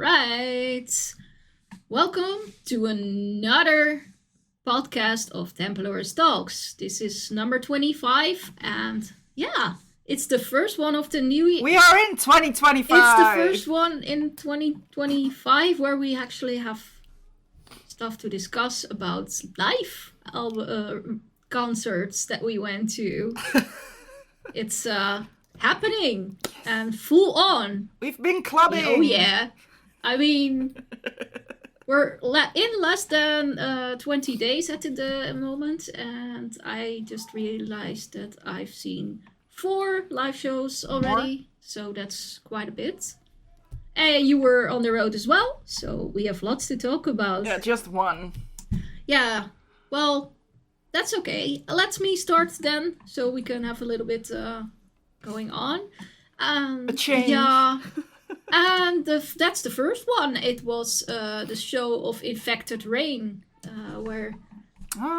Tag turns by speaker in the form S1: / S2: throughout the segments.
S1: right. Welcome to another podcast of Tempelores Talks. This is number 25, and yeah, it's the first one of the new year.
S2: We are in 2025.
S1: It's the first one in 2025 where we actually have stuff to discuss about live concerts that we went to. It's happening and full on.
S2: We've been clubbing.
S1: Oh yeah. I mean, we're in less than 20 days at the moment, and I just realized that I've seen 4 live shows already,
S2: More?
S1: so that's quite a bit. And you were on the road as well, so we have lots to talk about.
S2: Yeah, just one.
S1: Yeah, well, that's okay. Let me start then, so we can have a little bit going on.
S2: A change.
S1: Yeah. And that's the first one. It was the show of Infected Rain, where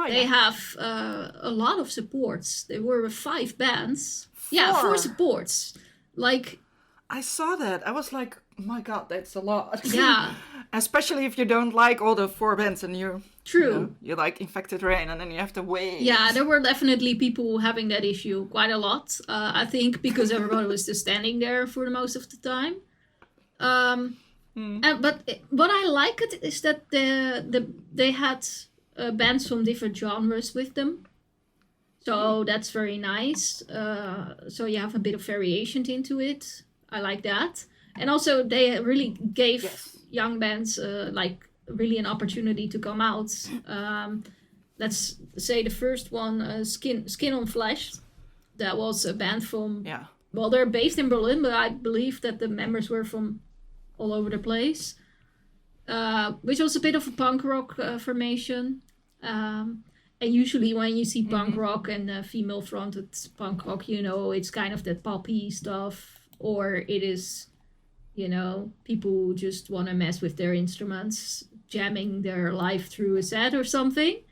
S1: they have a lot of supports. There were 5 bands.
S2: 4.
S1: Yeah, 4 supports. Like,
S2: I saw that. I was like, oh my god, that's a lot.
S1: yeah.
S2: Especially if you don't like all the 4 bands and
S1: True.
S2: You like Infected Rain and then you have to wait.
S1: Yeah, there were definitely people having that issue quite a lot. I think because everybody was just standing there for the most of the time. But what I like it is that they had bands from different genres with them, so that's very nice. So you have a bit of variation into it. I like that, and also they really gave young bands like really an opportunity to come out. Let's say the first one, Skin on Flesh, that was a band from well, they're based in Berlin, but I believe that the members were from all over the place, which was a bit of a punk rock formation. And usually when you see punk rock and female-fronted punk rock, it's kind of that poppy stuff, or it is, people who just want to mess with their instruments, jamming their life through a set or something.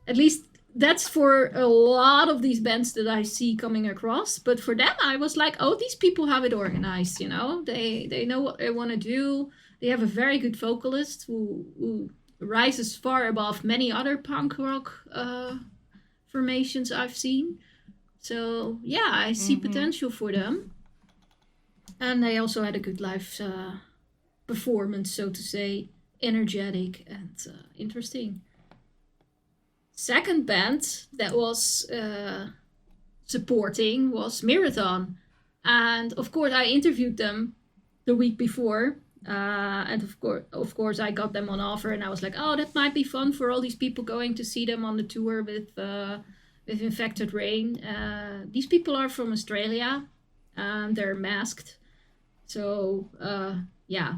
S1: At least that's for a lot of these bands that I see coming across. But for them, I was like, oh, these people have it organized, They know what they want to do. They have a very good vocalist who rises far above many other punk rock formations I've seen. So, yeah, I see potential for them. And they also had a good live performance, so to say. Energetic and interesting. Second band that was supporting was Miruthan, and of course I interviewed them the week before, and of course I got them on offer, and I was like, oh, that might be fun for all these people going to see them on the tour with Infected Rain. These people are from Australia, and they're masked, so yeah.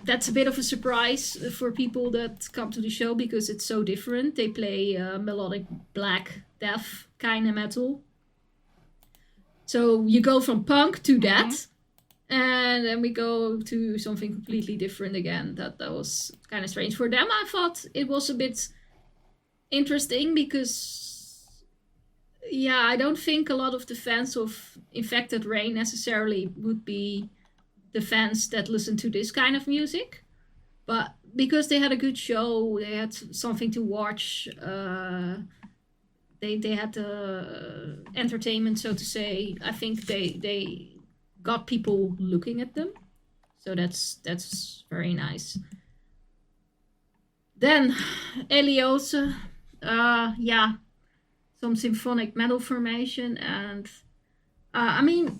S1: That's a bit of a surprise for people that come to the show because it's so different. They play melodic black death kind of metal. So you go from punk to that, and then we go to something completely different again. That was kind of strange. For them, I thought it was a bit interesting because, yeah, I don't think a lot of the fans of Infected Rain necessarily would be the fans that listen to this kind of music, but because they had a good show, they had something to watch, they had entertainment, so to say. I think they got people looking at them, so that's very nice. Then Elyose, some symphonic metal formation, and I mean,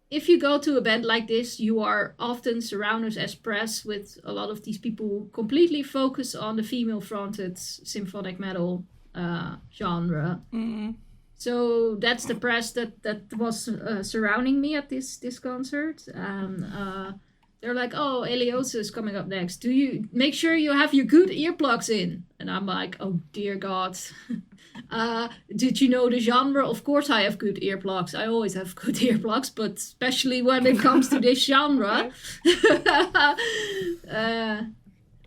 S1: if you go to a band like this, you are often surrounded as press with a lot of these people who completely focus on the female-fronted symphonic metal genre. So that's the press that was surrounding me at this concert. And they're like, oh, Elyose is coming up next. Do you make sure you have your good earplugs in? And I'm like, oh, dear God. Did you know the genre? Of course I have good earplugs. I always have good earplugs, but especially when it comes to this genre.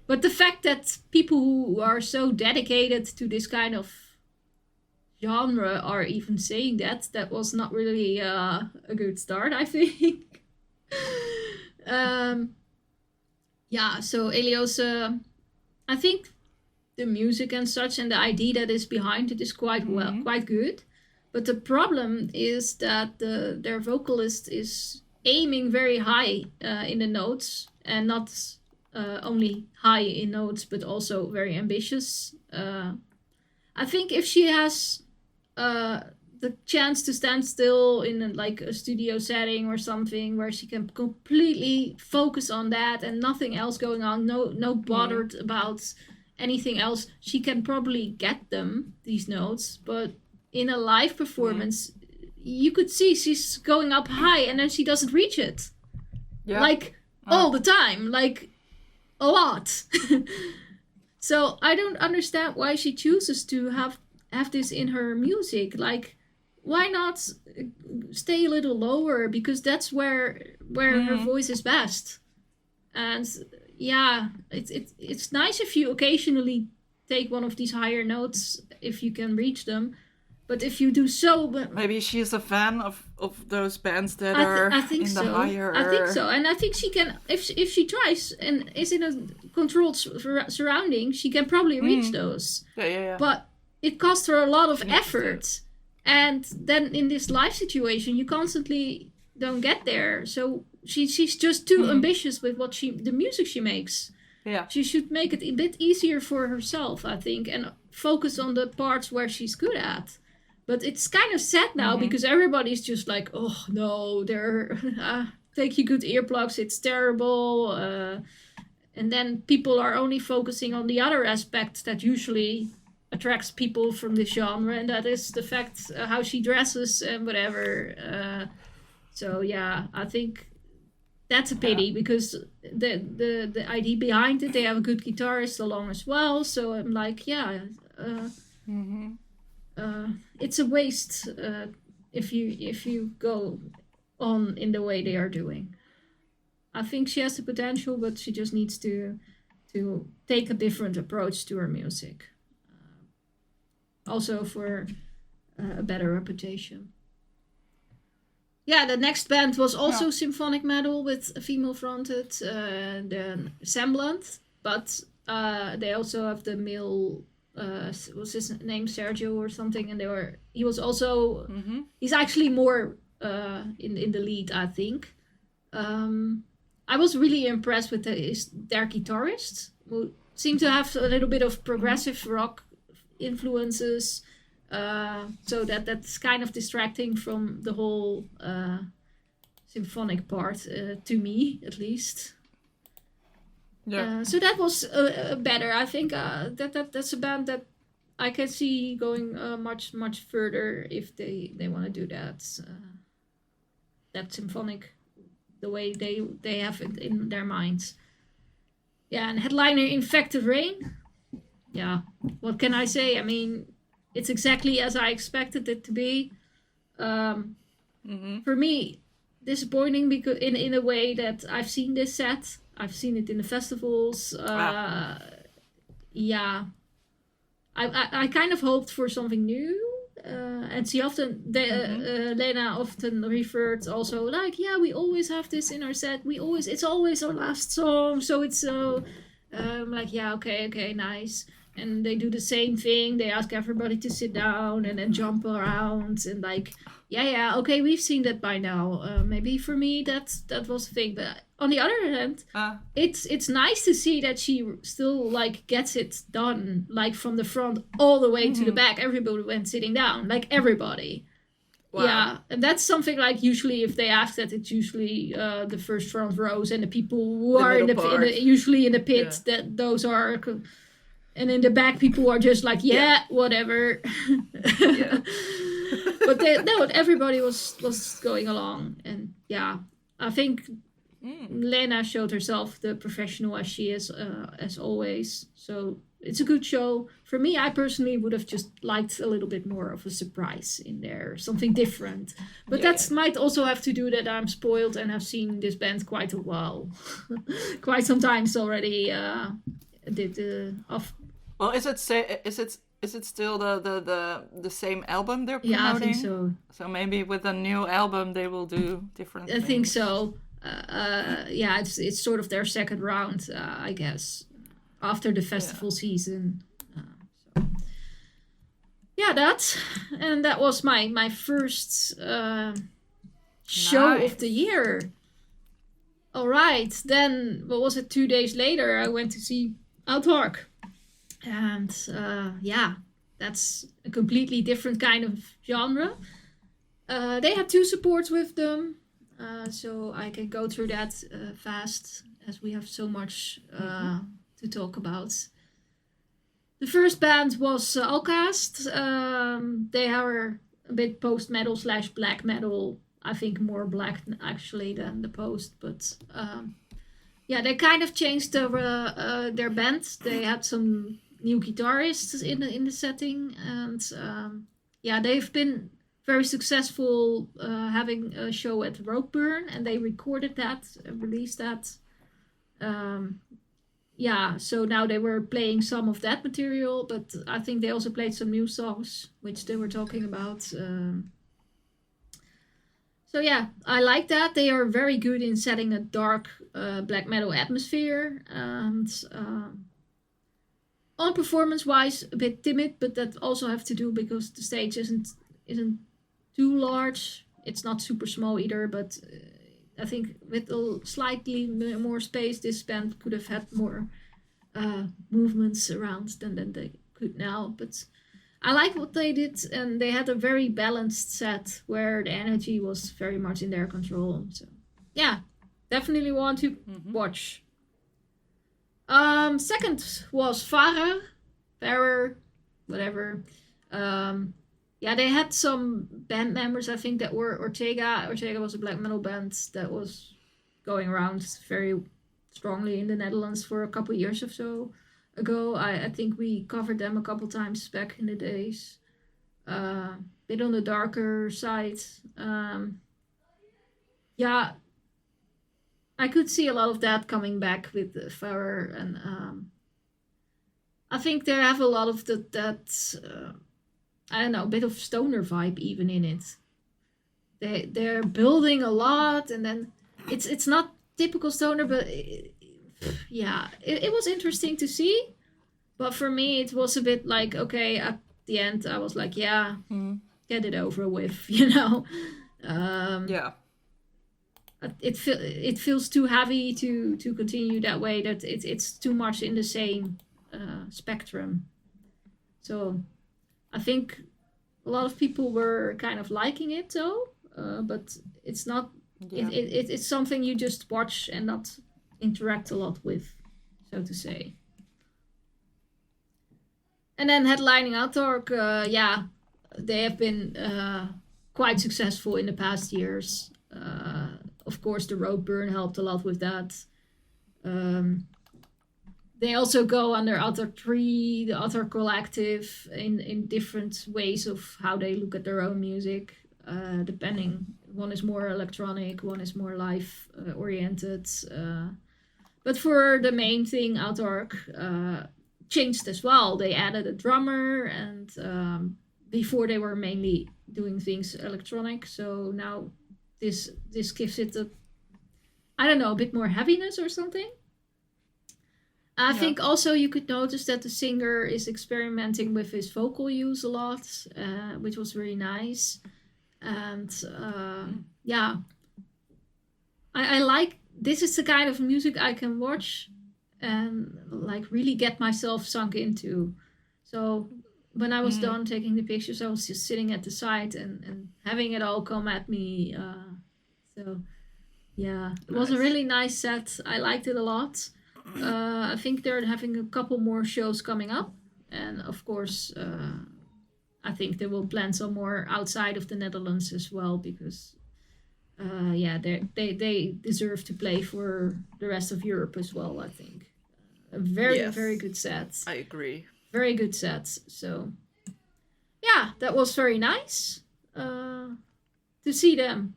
S1: But the fact that people who are so dedicated to this kind of genre are even saying that was not really a good start, I think. Yeah, so Elyose, I think the music and such and the idea that is behind it is quite good. But the problem is that their vocalist is aiming very high in the notes, and not only high in notes, but also very ambitious. I think if she has the chance to stand still in like a studio setting or something where she can completely focus on that and nothing else going on, no bothered about anything else, she can probably get these notes. But in a live performance, you could see she's going up high and then she doesn't reach it. Yeah. Like all the time, like a lot. So I don't understand why she chooses to have this in her music. Like, why not stay a little lower? Because that's where her voice is best. And yeah, it's nice if you occasionally take one of these higher notes if you can reach them. But if you do so...
S2: Maybe she's a fan of those bands that are in the higher...
S1: I think so. And I think she can... If she tries and is in a controlled surrounding, she can probably reach those.
S2: Yeah.
S1: But it costs her a lot of effort. And then in this live situation, you constantly don't get there. So she's just too ambitious with the music she makes.
S2: Yeah.
S1: She should make it a bit easier for herself, I think, and focus on the parts where she's good at. But it's kind of sad now because everybody's just like, oh no, they're take you good earplugs, it's terrible. And then people are only focusing on the other aspect that usually attracts people from this genre, and that is the fact how she dresses and whatever. So yeah, I think that's a pity because the idea behind it, they have a good guitarist along as well. So I'm like, it's a waste if you go on in the way they are doing. I think she has the potential, but she just needs to take a different approach to her music. Also for a better reputation. Yeah, the next band was also symphonic metal with a female fronted, the Semblant, but they also have the male. Was his name Sergio or something? And he was also he's actually more in the lead, I think. I was really impressed with their guitarist, who seemed to have a little bit of progressive rock influences, so that's kind of distracting from the whole symphonic part, to me at least. So that was better. I think that's a band that I can see going much further if they want to do that. That symphonic, the way they have it in their minds. Yeah, and headliner Infected Rain. Yeah, what can I say? I mean, it's exactly as I expected it to be. For me, disappointing because in a way that I've seen this set. I've seen it in the festivals. Yeah, I kind of hoped for something new. And she often, Lena often referred also like, yeah, we always have this in our set. It's always our last song. So it's so, like, yeah, okay, nice. And they do the same thing. They ask everybody to sit down and then jump around and like, yeah, okay, we've seen that by now. Maybe for me that was the thing. But on the other hand, it's nice to see that she still like gets it done, like from the front all the way to the back. Everybody went sitting down, like everybody. Wow. Yeah, and that's something like usually if they ask that, it's usually the first front rows and the people who are usually in the pit. Yeah. That those are. And in the back, people are just like, whatever. Yeah. But everybody was going along. And yeah, I think Lena showed herself the professional as she is, as always. So it's a good show. For me, I personally would have just liked a little bit more of a surprise in there, something different. But that might also have to do that I'm spoiled and have seen this band quite a while. Quite some times already.
S2: Well, is it still the same album they're promoting?
S1: Yeah, I think so.
S2: So maybe with a new album they will do different things.
S1: I think so. yeah, it's sort of their second round, I guess, after the festival season. So. Yeah, that was my first show of the year. All right, then what was it? 2 days later, I went to see Autarkh, and yeah, that's a completely different kind of genre. They had 2 supports with them, so I can go through that fast as we have so much to talk about. The first band was Alkahest. They are a bit post-metal / black metal. I think more black actually than the post, but yeah, they kind of changed their band. They had some new guitarists in the setting, and yeah, they've been very successful having a show at Roadburn, and they recorded that, released that. Yeah, so now they were playing some of that material, but I think they also played some new songs, which they were talking about. So yeah, I like that. They are very good in setting a dark black metal atmosphere, and on performance-wise, a bit timid, but that also have to do because the stage isn't too large. It's not super small either, but I think with a slightly more space, this band could have had more movements around than they could now. But I like what they did, and they had a very balanced set where the energy was very much in their control. So yeah, definitely want to watch. Second was Farah, whatever. Yeah, they had some band members, I think, that were Ortega. Ortega was a black metal band that was going around very strongly in the Netherlands for a couple years or so ago. I think we covered them a couple times back in the days. Bit on the darker side. Yeah, I could see a lot of that coming back with Farah, and I think they have a lot of that. I don't know, a bit of stoner vibe even in it. They're building a lot, and then it's not typical stoner, but yeah, it was interesting to see. But for me, it was a bit like, okay, at the end, I was like, yeah, get it over with, you know.
S2: Yeah.
S1: It feels too heavy to continue that way. That it's too much in the same spectrum. So I think a lot of people were kind of liking it though, but it's not. Yeah. It's something you just watch and not interact a lot with, so to say. And then headlining Autarkh, yeah, they have been quite successful in the past years. Of course, the Roadburn helped a lot with that. They also go under Autarkh 3, the Autarkh Collective, in different ways of how they look at their own music, depending. One is more electronic, one is more live oriented. But for the main thing, Autarkh changed as well. They added a drummer, and before they were mainly doing things electronic. So now this gives it a bit more heaviness or something. I think also you could notice that the singer is experimenting with his vocal use a lot, which was really nice. And yeah, I like, this is the kind of music I can watch and like really get myself sunk into. So when I was done taking the pictures, I was just sitting at the side and having it all come at me. So yeah, it was a really nice set. I liked it a lot. I think they're having a couple more shows coming up, and of course I think they will plan some more outside of the Netherlands as well, because yeah, they deserve to play for the rest of Europe as well. I think a very good set.
S2: I agree.
S1: Very good set. So yeah, that was very nice to see them.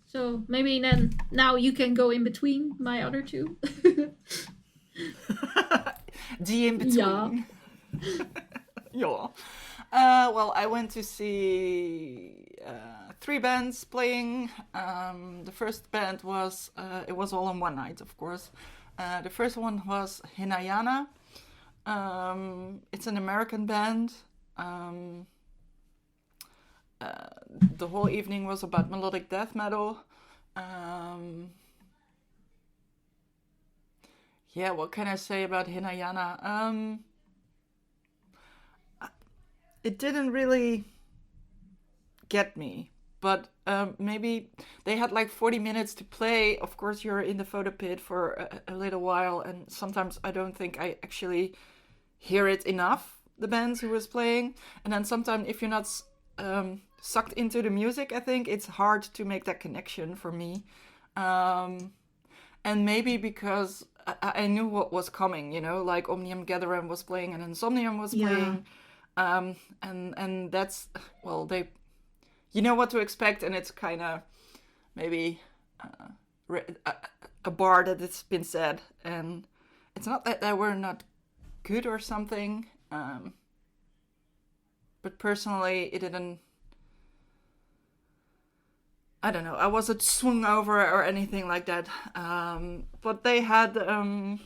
S1: So maybe then now you can go in between my other two.
S2: The in between. Yeah. Yeah. Well, I went to see three bands playing. The first band was, it was all on one night, of course. The first one was Hinayana. It's an American band. The whole evening was about melodic death metal. Yeah, what can I say about Hinayana? It didn't really get me, but maybe they had like 40 minutes to play. Of course, you're in the photo pit for a little while, and sometimes I don't think I actually hear it enough, the bands who was playing. And then sometimes if you're not sucked into the music, I think it's hard to make that connection for me. And maybe because I knew what was coming, you know, like Omnium Gatherum was playing and Insomnium was playing. And that's, well, they, you know what to expect, and it's kind of maybe a bar that it's been said. And it's not that they were not good or something, but personally it didn't, I don't know, I wasn't swung over or anything like that. But they had the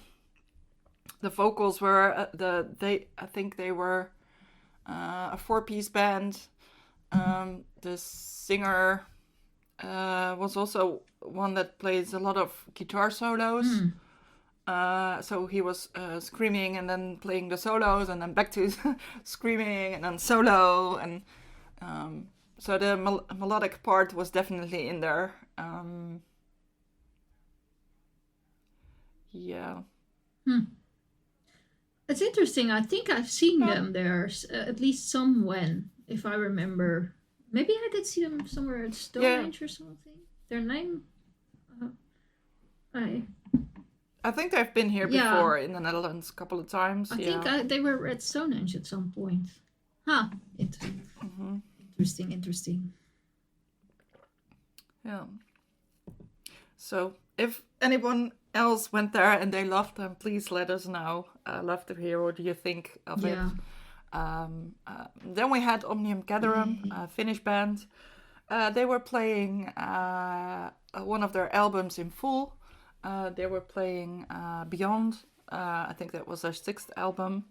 S2: vocals were I think they were a 4-piece band. The singer was also one that plays a lot of guitar solos. So he was screaming and then playing the solos and then back to screaming and then solo. And so the melodic part was definitely in there. Yeah.
S1: It's interesting. I think I've seen them there, at least somewhen, if I remember. Maybe I did see them somewhere at Stonehenge or something. Their name?
S2: I think they've been here before in the Netherlands a couple of times.
S1: I think they were at Stonehenge at some point. Huh. Interesting.
S2: Yeah. So if anyone else went there and they loved them, please let us know. I'd love to hear what you think of it. Then we had Omnium Gatherum, a Finnish band. They were playing one of their albums in full. They were playing Beyond. I think that was their 6th album.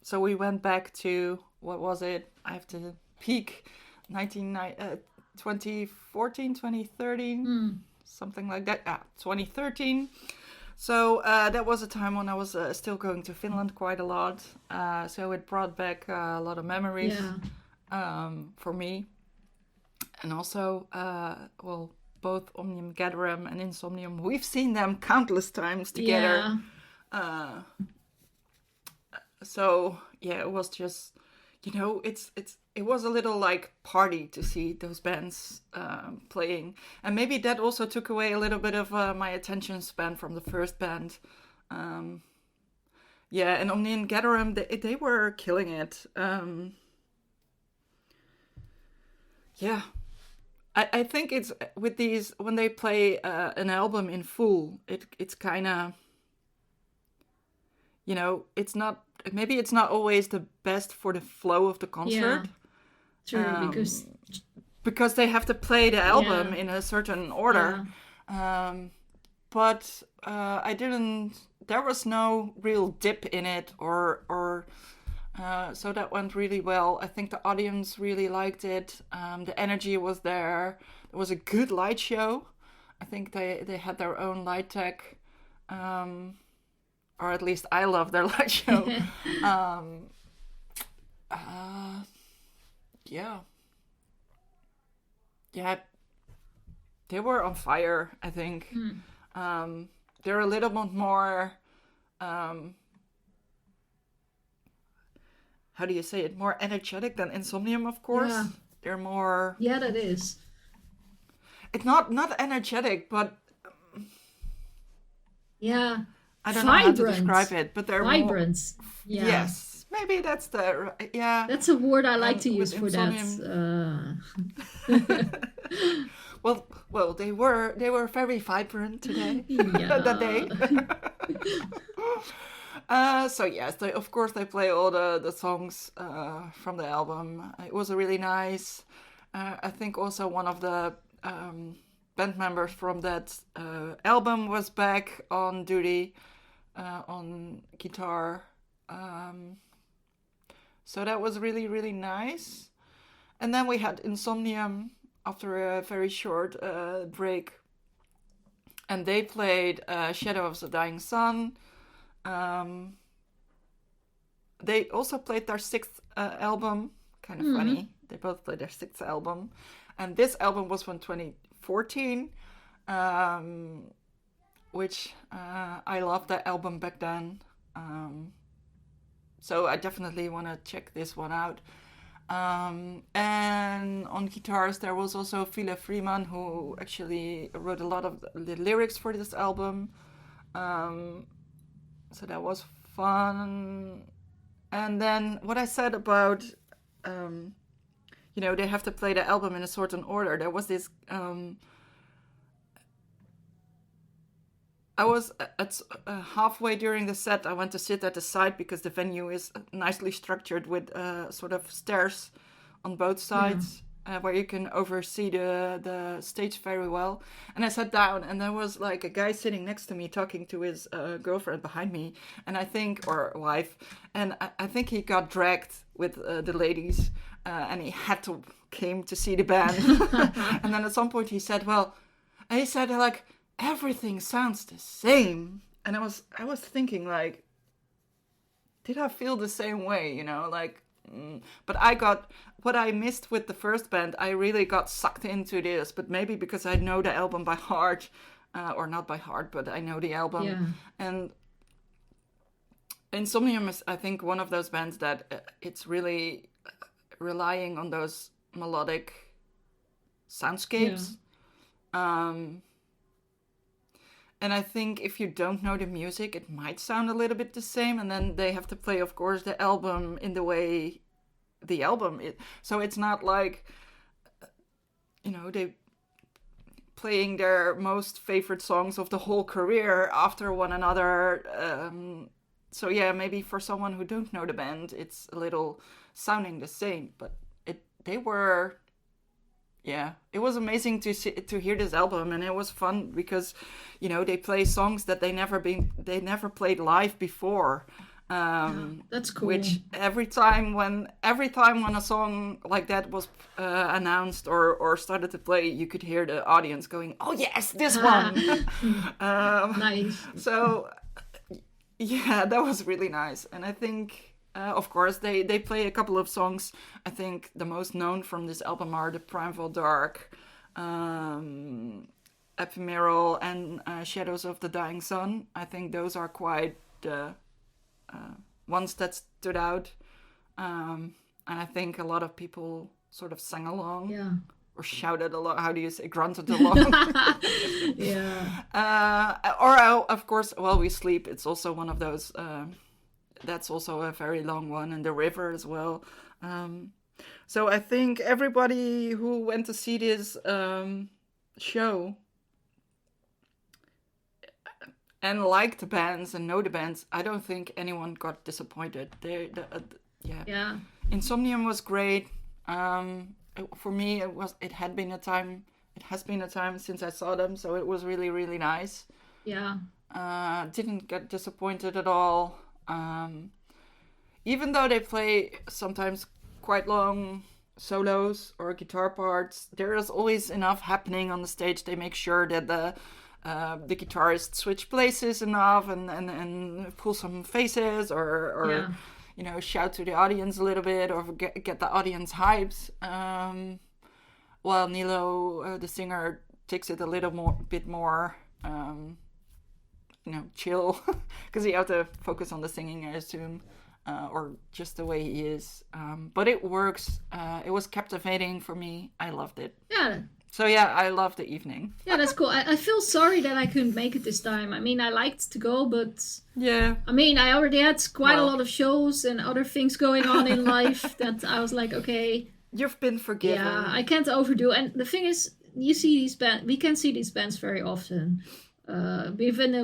S2: So we went back to, what was it? I have to peek, 2014, 2013, something like that. 2013. So that was a time when I was still going to Finland quite a lot. So it brought back a lot of memories for me. And also, well, both Omnium Gatherum and Insomnium, we've seen them countless times together. So yeah, it was just, you know, it was a little like party to see those bands playing, and maybe that also took away a little bit of my attention span from the first band. Yeah, and Omnium Gatherum, they were killing it. Yeah. I think it's with these, when they play an album in full, it's kind of, you know, maybe it's not always the best for the flow of the concert.
S1: True,
S2: because they have to play the album in a certain order. But there was no real dip in it or so that went really well. I think the audience really liked it. The energy was there. It was a good light show. I think they had their own light tech, or at least I love their light show. Yeah, they were on fire, I think. They're a little bit more, how do you say it, more energetic than Insomnium, of course. Yeah. They're more...
S1: Yeah, that is.
S2: It's not energetic, but...
S1: Yeah.
S2: I don't know how to describe it, but they're
S1: vibrant.
S2: More... Yeah. Yes. Maybe that's the... Yeah.
S1: That's a word I like to use for Insomnium...
S2: that. Well, they were very vibrant today. That day. So yes, of course they play all the songs from the album. It was really nice. I think also one of the band members from that album was back on duty on guitar. So that was really, really nice. And then we had Insomnium after a very short break. And they played Shadow of the Dying Sun. They also played their sixth album. Kind of funny. They both played their sixth album. And this album was from 2014, which I loved that album back then. So I definitely want to check this one out. And on guitars, there was also Phila Freeman, who actually wrote a lot of the lyrics for this album. So that was fun. And then what I said about, they have to play the album in a certain order. There was this, I was at halfway during the set, I went to sit at the side because the venue is nicely structured with sort of stairs on both sides where you can oversee the stage very well. And I sat down and there was like a guy sitting next to me talking to his girlfriend behind me, and I think, or wife, and I think he got dragged with the ladies and he came to see the band. And then at some point he said, like, everything sounds the same. And I was thinking, like, did I feel the same way, like, but I got what I missed with the first band. I really got sucked into this, but maybe because I know the album by heart, or not by heart, but I know the album. And Insomnium is, I think, one of those bands that it's really relying on those melodic soundscapes. And I think if you don't know the music, it might sound a little bit the same. And then they have to play, of course, the album in the way the album is. So it's not like, they playing their most favorite songs of the whole career after one another. So yeah, maybe for someone who don't know the band, it's a little sounding the same. But they were... Yeah, it was amazing to hear this album, and it was fun because, they play songs that they never played live before.
S1: That's cool.
S2: Which every time when a song like that was announced or started to play, you could hear the audience going, "Oh yes, this one!"
S1: Nice.
S2: So yeah, that was really nice, and I think. Of course, they play a couple of songs. I think the most known from this album are The Primeval Dark, Ephemeral, and Shadows of the Dying Sun. I think those are quite the ones that stood out. And I think a lot of people sort of sang along.
S1: Yeah.
S2: Or shouted along. How do you say? Grunted along.
S1: Yeah.
S2: Or, of course, While We Sleep. It's also one of those... that's also a very long one, and The River as well. So I think everybody who went to see this show and liked the bands and know the bands, I don't think anyone got disappointed. Yeah. Insomnium was great. For me, it has been a time since I saw them, so it was really, really nice.
S1: Yeah.
S2: Didn't get disappointed at all. Even though they play sometimes quite long solos or guitar parts, there is always enough happening on the stage. They make sure that the guitarist switch places enough and pull some faces or shout to the audience a little bit or get the audience hyped. While Nilo, the singer, takes it a little bit more chill, because you have to focus on the singing, I assume, or just the way he is. But it works. It was captivating for me. I loved it.
S1: Yeah.
S2: So yeah, I loved the evening.
S1: Yeah, that's cool. I feel sorry that I couldn't make it this time. I mean, I liked to go, but...
S2: Yeah.
S1: I mean, I already had quite a lot of shows and other things going on in life that I was like, okay...
S2: You've been forgiven.
S1: Yeah, I can't overdo. And the thing is, you see these bands... We can see these bands very often. We've been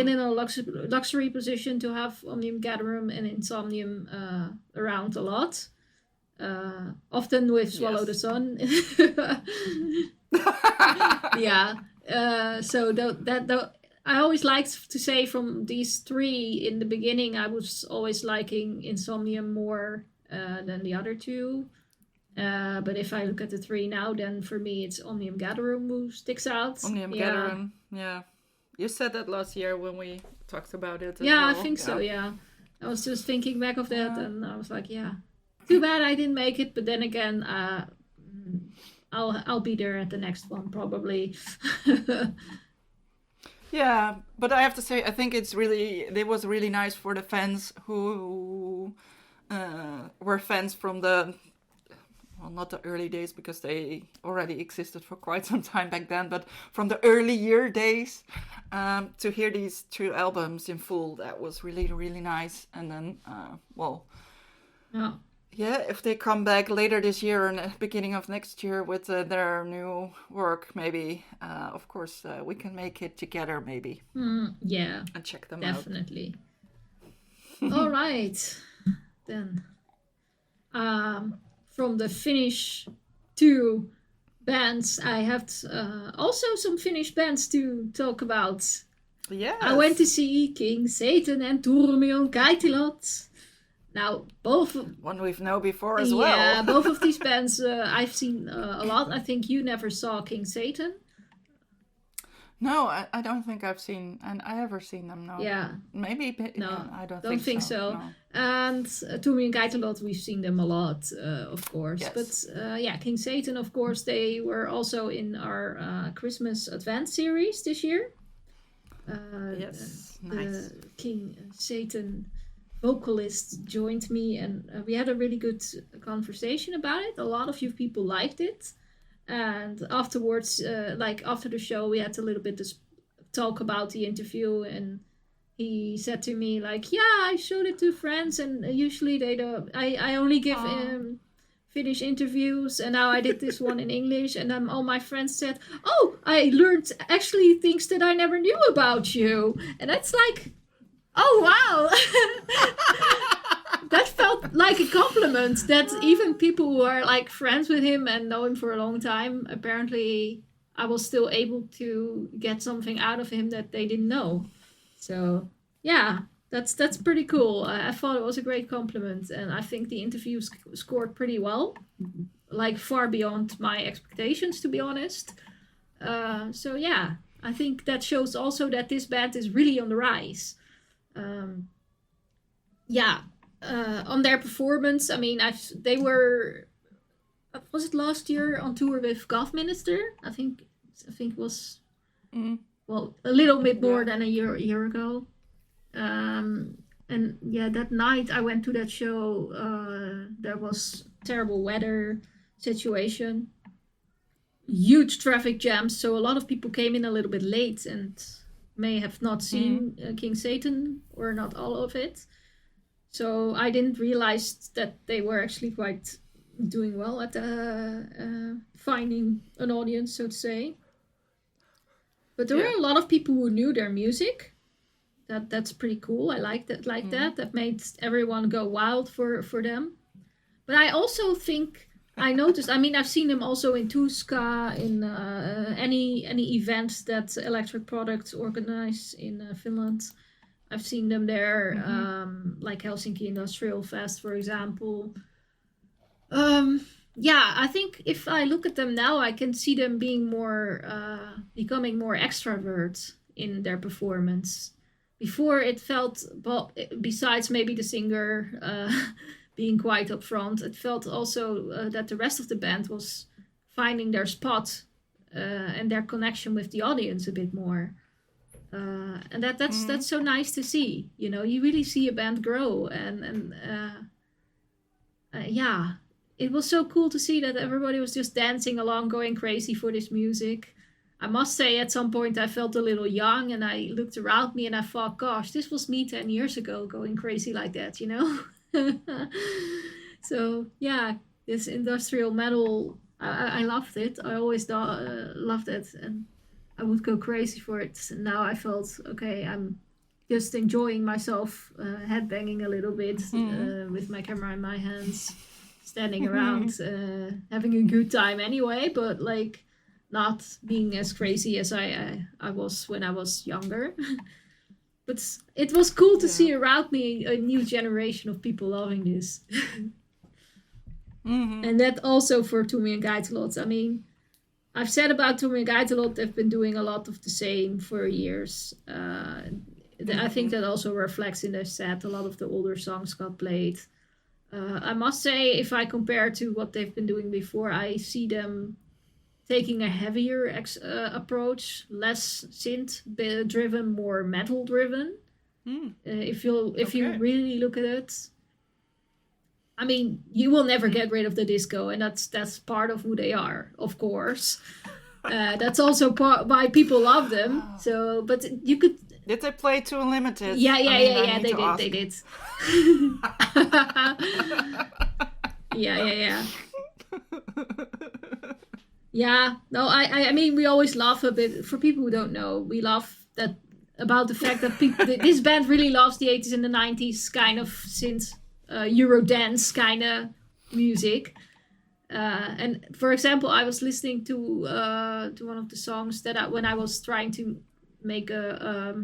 S1: in a luxury position to have Omnium, Gatherum, and Insomnium around a lot. often with Swallow the
S2: Yes.
S1: Sun. Yeah. So I always liked to say from these three in the beginning, I was always liking Insomnium more than the other two. But if I look at the three now, then for me it's Omnium Gatherum who sticks out.
S2: Omnium
S1: Yeah.
S2: Gatherum. Yeah. You said that last year when we talked about it as
S1: Yeah, I
S2: well.
S1: think so, yeah. I was just thinking back of that and I was like, yeah. Too bad I didn't make it, but then again, I'll be there at the next one probably.
S2: Yeah, but I have to say, I think it was really nice for the fans who were fans from the, well, not the early days because they already existed for quite some time back then, but from the early year days, to hear these two albums in full, that was really, really nice. And then,
S1: Yeah.
S2: yeah, if they come back later this year and beginning of next year with their new work, maybe, of course, we can make it together, maybe,
S1: Yeah,
S2: and check them out.
S1: definitely. All right, then. From the Finnish two bands, I have also some Finnish bands to talk about.
S2: Yeah.
S1: I went to see King Satan and Turmion Kätilöt. Now, both...
S2: One we've known before as well.
S1: Yeah, both of these bands I've seen a lot. I think you never saw King Satan.
S2: No, I don't think I've seen, and I ever seen them, no.
S1: Yeah.
S2: Maybe,
S1: No,
S2: I don't
S1: think so.
S2: No.
S1: And Turmion Kätilöt, we've seen them a lot, of course.
S2: Yes.
S1: But yeah, King Satan, of course, they were also in our Christmas Advent series this year.
S2: Yes, nice.
S1: The King Satan vocalist joined me and we had a really good conversation about it. A lot of you people liked it. And afterwards, like after the show, we had a little bit talk about the interview, and he said to me like, "Yeah, I showed it to friends, and usually they don't. I only give Finnish interviews, and now I did this one in English, and then all my friends said, oh, I learned actually things that I never knew about you," and that's like, oh wow. That felt like a compliment that even people who are like friends with him and know him for a long time, apparently I was still able to get something out of him that they didn't know. So yeah, that's pretty cool. I thought it was a great compliment, and I think the interview scored pretty well, like far beyond my expectations, to be honest. So yeah, I think that shows also that this band is really on the rise. On their performance, I mean, they were, was it last year on tour with Goth Minister? I think it was, well, a little bit more than a year ago. And yeah, that night I went to that show. There was terrible weather situation, huge traffic jams, so a lot of people came in a little bit late and may have not seen King Satan, or not all of it. So I didn't realize that they were actually quite doing well at finding an audience, so to say. But there were a lot of people who knew their music. That's pretty cool. I liked that. That made everyone go wild for them. But I also think I noticed. I mean, I've seen them also in Tuska, in any event that Electric Products organize in Finland. I've seen them there, like Helsinki Industrial Fest, for example. Yeah, I think if I look at them now, I can see them being becoming more extrovert in their performance. Before it felt, well, besides maybe the singer being quite upfront, it felt also that the rest of the band was finding their spot and their connection with the audience a bit more. And that's so nice to see. You know, you really see a band grow, and yeah, it was so cool to see that everybody was just dancing along, going crazy for this music. I must say, at some point I felt a little young, and I looked around me and I thought, gosh, this was me 10 years ago, going crazy like that, you know? So yeah, this industrial metal, I loved it. I always loved it, and I would go crazy for it. And now I felt, okay, I'm just enjoying myself, headbanging a little bit with my camera in my hands. standing around having a good time anyway, but like not being as crazy as I was when I was younger. But it was cool to see around me a new generation of people loving this. And that also for Turmion Kätilöt. I mean, I've said about Turmion Kätilöt, they've been doing a lot of the same for years. I think that also reflects in their set. A lot of the older songs got played. I must say, if I compare to what they've been doing before, I see them taking a heavier approach, less synth driven, more metal driven. If you really look at it, I mean, you will never get rid of the disco, and that's part of who they are, of course. That's also why people love them. So, but you could.
S2: Did they play to Unlimited?
S1: Yeah. They did. Yeah. Yeah. No, I mean, we always laugh a bit. For people who don't know, we laugh about the fact that this band really loves the 80s and the 90s kind of synth, Eurodance kind of music. And for example, I was listening to one of the songs that when I was trying to make a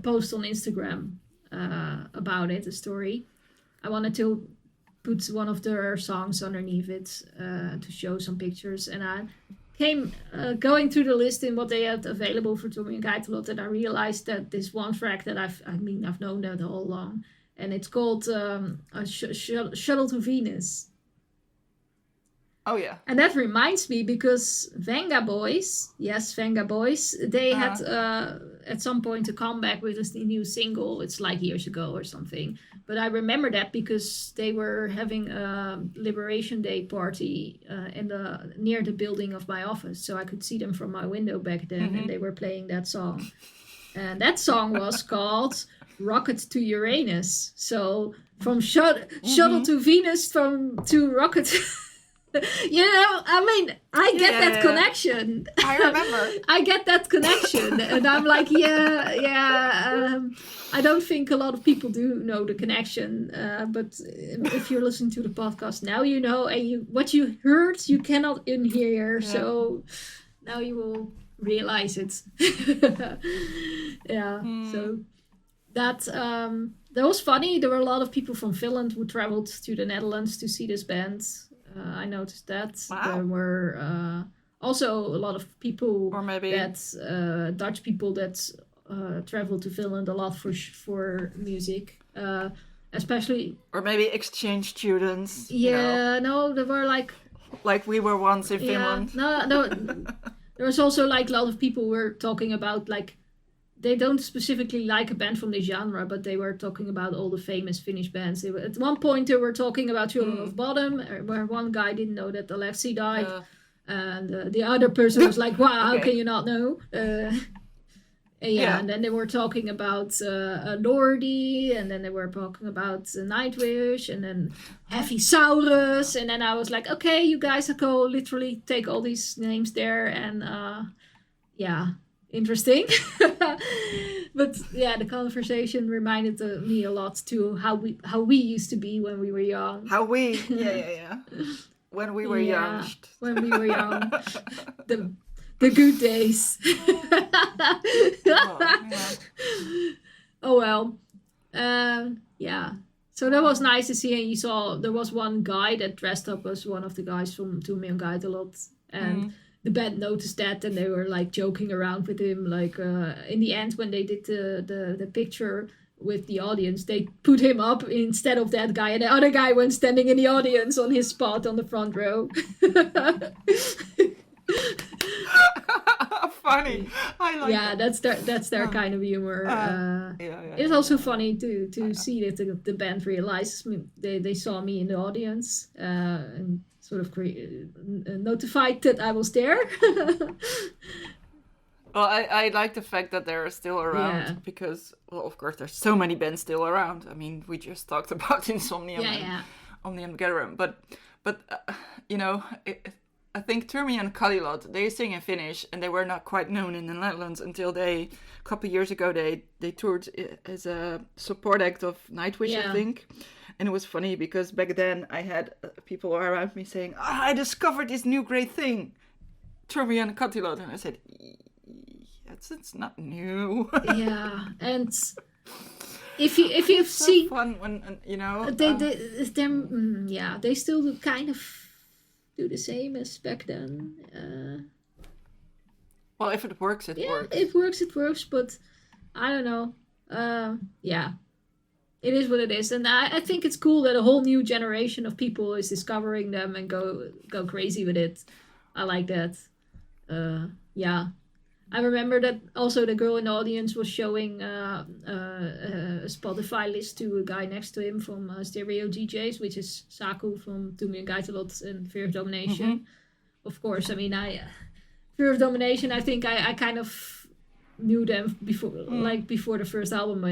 S1: post on Instagram about it, a story. I wanted to put one of their songs underneath it to show some pictures, and I came going through the list in what they had available for Turmion Kätilöt, and I realized that this one track that I've known that all along, and it's called Shuttle to Venus.
S2: Oh, yeah.
S1: And that reminds me because Venga Boys, they had at some point a comeback with a new single. It's like years ago or something. But I remember that because they were having a Liberation Day party near the building of my office. So I could see them from my window back then, and they were playing that song. And that song was called Rocket to Uranus. So from Shuttle to Venus to Rocket... You know, I mean, I get that connection.
S2: I remember.
S1: I get that connection. And I'm like, I don't think a lot of people do know the connection. But if you're listening to the podcast now, you know, and what you heard, you cannot unhear. Yeah. So now you will realize it. So that was funny. There were a lot of people from Finland who traveled to the Netherlands to see this band. I noticed that.
S2: Wow.
S1: There were also a lot of people,
S2: or maybe
S1: Dutch people that travel to Finland a lot for music, especially.
S2: Or maybe exchange students.
S1: Yeah, no, there were like
S2: we were once in Finland.
S1: No, there was also like a lot of people were talking about like. They don't specifically like a band from this genre, but they were talking about all the famous Finnish bands. At one point, they were talking about Children of Bodom, where one guy didn't know that Alexei died. And the other person was like, wow, how can you not know? And then they were talking about Lordi, and then they were talking about Nightwish, and then Heavy Saurus. And then I was like, okay, you guys go literally take all these names there, and interesting. But yeah, the conversation reminded me a lot to how we used to be when we were young.
S2: When we were young.
S1: When we were young. The good days. Oh well. So that was nice to see, and you saw there was one guy that dressed up as one of the guys from Turmion Kätilöt, and the band noticed that, and they were like joking around with him. Like in the end, when they did the picture with the audience, they put him up instead of that guy, and the other guy went standing in the audience on his spot on the front row.
S2: Funny. I like that.
S1: That's their kind of humor. It's also funny to see that the band realizes they saw me in the audience and sort of notified that I was there.
S2: Well, I like the fact that they're still around because, well, of course, there's so many bands still around. I mean, we just talked about Insomnium and Omnium, Gatherum, but I think Turmion and Kätilöt, they sing in Finnish, and they were not quite known in the Netherlands until a couple of years ago, they toured as a support act of Nightwish, I think. And it was funny because back then I had people around me saying, I discovered this new great thing, Turmion and Kätilöt. And I said, it's not new.
S1: Yeah, and if you've
S2: so
S1: seen,
S2: fun when
S1: they still do kind of do the same as back then.
S2: Well, if it works, it works.
S1: It works, but I don't know. It is what it is, and I think it's cool that a whole new generation of people is discovering them and go crazy with it. I like that. I remember that also the girl in the audience was showing a Spotify list to a guy next to him from Stereo DJs, which is Saku from Thulcandra, Kätilöt, and Fear of Domination. Mm-hmm. Of course, I mean, Fear of Domination, I think I kind of knew them before, before the first album